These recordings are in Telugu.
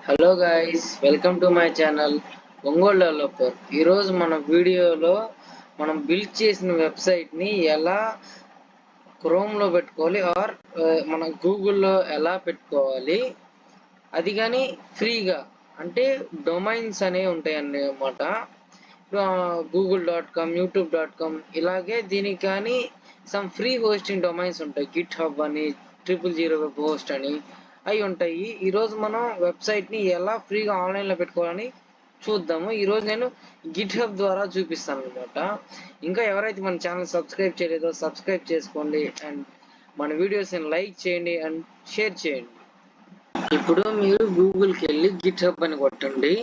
Hello guys, welcome to my channel Ongole developer. ఈరోజు మన వీడియోలో మనం బిల్డ్ చేసిన వెబ్సైట్ని ఎలా క్రోమ్లో పెట్టుకోవాలి ఆర్ మన గూగుల్లో ఎలా పెట్టుకోవాలి, అది కానీ ఫ్రీగా. అంటే డొమైన్స్ అనేవి ఉంటాయి అన్నమాట. google.com, youtube.com ఇలాగే దీనికి కానీ సమ్ ఫ్రీ హోస్టింగ్ డొమైన్స్ ఉంటాయి. github అని, 000 వెబ్ హోస్ట్ అని అవి ఉంటాయి. ఈరోజు మనం వెబ్సైట్ని ఎలా ఫ్రీగా ఆన్లైన్లో పెట్టుకోవాలని చూద్దాము. ఈరోజు నేను గిట్హబ్ ద్వారా చూపిస్తాను అనమాట. ఇంకా ఎవరైతే మన ఛానల్ సబ్స్క్రైబ్ చేయలేదో సబ్స్క్రైబ్ చేసుకోండి అండ్ మన వీడియోస్ని లైక్ చేయండి అండ్ షేర్ చేయండి. ఇప్పుడు మీరు గూగుల్కి వెళ్ళి గిట్హబ్ అని కొట్టండి.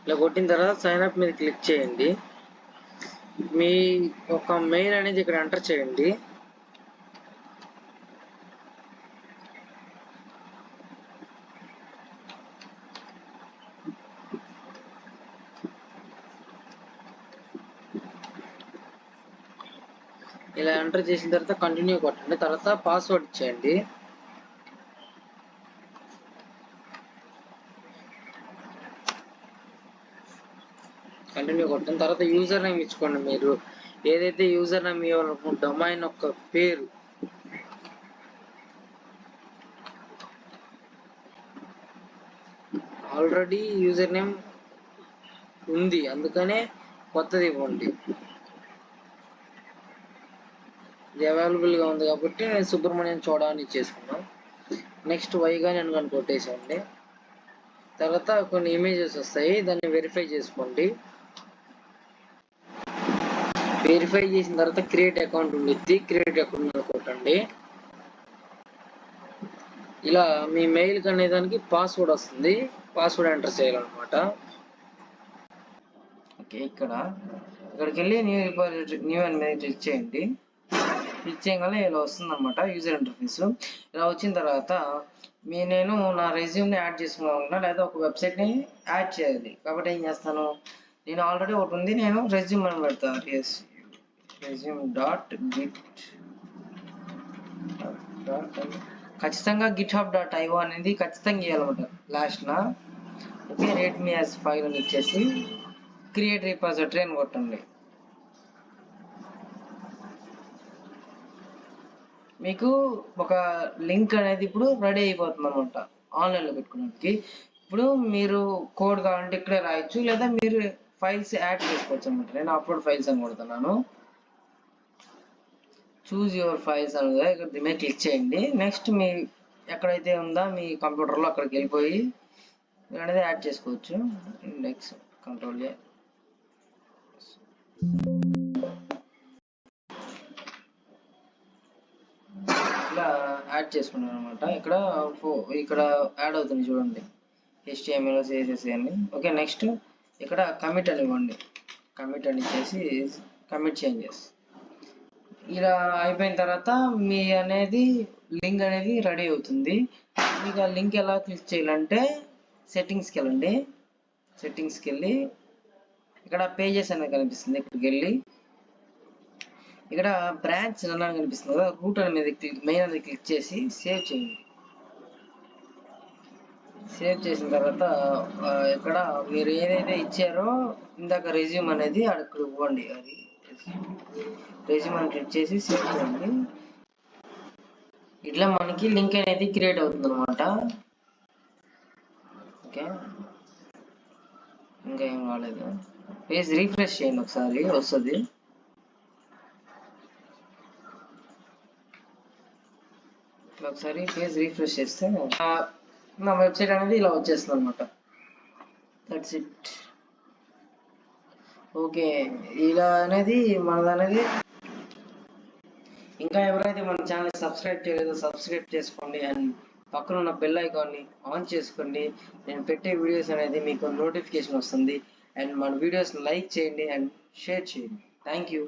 ఇలా కొట్టిన తర్వాత సైన్ అప్ మీద క్లిక్ చేయండి. మీ ఒక మెయిల్ అనేది ఇక్కడ ఎంటర్ చేయండి. ఇలా ఎంటర్ చేసిన తర్వాత కంటిన్యూ కొట్టండి. తర్వాత పాస్వర్డ్ ఇచ్చేయండి. కంటిన్యూ కొట్టిన తర్వాత యూజర్ నేమ్ ఇచ్చుకోండి. మీరు ఏదైతే యూజర్ నేమ్ ఇవ్వాలనుకుంటున్న డొమైన్ యొక్క పేరు. ఆల్రెడీ యూజర్ నేమ్ ఉంది, అందుకనే కొత్తది ఇవ్వండి. ఇది అవైలబుల్గా ఉంది కాబట్టి నేను సుబ్రహ్మణ్యం చూడాలని చేసుకున్నాను. నెక్స్ట్ వైగా నేను కొట్టేసేయండి. తర్వాత కొన్ని ఇమేజెస్ వస్తాయి, దాన్ని వెరిఫై చేసుకోండి. వెరిఫై చేసిన తర్వాత క్రియేట్ అకౌంట్ ఉండిద్ది, క్రియేట్ అకౌంట్ మీద కొట్టండి. ఇలా మీ మెయిల్ అనేదానికి పాస్వర్డ్ వస్తుంది, పాస్వర్డ్ ఎంటర్ చేయాలన్నమాట. ఓకే, ఇక్కడికి వెళ్ళి న్యూ అని మీద క్లిక్ చేయండి. క్లిక్ చేయగానే ఇలా వస్తుంది అనమాట యూజర్ ఇంటర్ఫేస్. ఇలా వచ్చిన తర్వాత నేను నా రెజ్యూమ్ని యాడ్ చేసుకోవాలన్నా లేదా ఒక వెబ్సైట్ని యాడ్ చేయాలి కాబట్టి ఏం చేస్తాను, నేను ఆల్రెడీ ఒకటి ఉంది, నేను రెజ్యూమ్ అని పెడతాను. resume.git ఖచ్చితంగా github.io అనేది ఖచ్చితంగా ఇవ్వాలన్నమాట లాస్ట్న. Okay, readme as file అని ఇచ్చేసి క్రియేట్ రిపాజిటరీ అని కొట్టండి. మీకు ఒక లింక్ అనేది ఇప్పుడు రెడీ అయిపోతుంది అనమాట ఆన్లైన్లో పెట్టుకోవడానికి. ఇప్పుడు మీరు కోడ్ కావాలంటే ఇక్కడే రాయొచ్చు, లేదా మీరు ఫైల్స్ యాడ్ చేసుకోవచ్చు అనమాట. నేను అప్లోడ్ ఫైల్స్ అని కొడుతున్నాను. చూజ్ యువర్ ఫైల్స్ అనేది ఇక్కడ దీని క్లిక్ చేయండి. నెక్స్ట్ మీ ఎక్కడైతే ఉందో మీ కంప్యూటర్లో అక్కడికి వెళ్ళిపోయి అనేది యాడ్ చేసుకోవచ్చు. ఇండెక్స్ కంట్రోల్ ఇలా యాడ్ చేసుకున్నాను అనమాట. ఇక్కడ యాడ్ అవుతుంది చూడండి, HTML, CSS అని. ఓకే, నెక్స్ట్ ఇక్కడ కమిట్ అని ఇవ్వండి. కమిట్ అని ఇచ్చేసి కమిట్ చేంజెస్. ఇలా అయిపోయిన తర్వాత మీ అనేది లింక్ అనేది రెడీ అవుతుంది. మీకు ఆ లింక్ ఎలా క్లిక్ చేయాలంటే సెట్టింగ్స్కి వెళ్ళండి. సెట్టింగ్స్కి వెళ్ళి ఇక్కడ పేజెస్ అనేది కనిపిస్తుంది, ఇక్కడికి వెళ్ళి ఇక్కడ బ్రాంచ్ అని కనిపిస్తుంది కదా, రూట్ అనేది మెయిన్ అనేది క్లిక్ చేసి సేవ్ చేయండి. సేవ్ చేసిన తర్వాత ఇక్కడ మీరు ఏదైతే ఇచ్చారో ఇందాక రెజ్యూమ్ అనేది అక్కడ ఇవ్వండి. అది రెజ్యూమ్ అని క్లిక్ చేసి సేవ్ చేయండి. ఇట్లా మనకి లింక్ అనేది క్రియేట్ అవుతుంది అనమాట. ఓకే, ఇంకా ఏం కాలేదు. పేజ్ రీఫ్రెష్ చేయండి ఒకసారి, వస్తుంది. ఒకసారి పేజ్ రీఫ్రెష్ చేస్తే నా వెబ్సైట్ అనేది ఇలా వచ్చేస్తుంది అనమాట. That's it. ఓకే, ఇలా అనేది మనదనేది. ఇంకా ఎవరైతే మన ఛానల్ సబ్స్క్రైబ్ చేయలేదో సబ్స్క్రైబ్ చేసుకోండి అండ్ పక్కన ఉన్న బెల్ ఐకాన్ని ఆన్ చేసుకోండి. నేను పెట్టే వీడియోస్ అనేది మీకు నోటిఫికేషన్ వస్తుంది. అండ్ మన వీడియోస్ లైక్ చేయండి అండ్ షేర్ చేయండి. Thank you.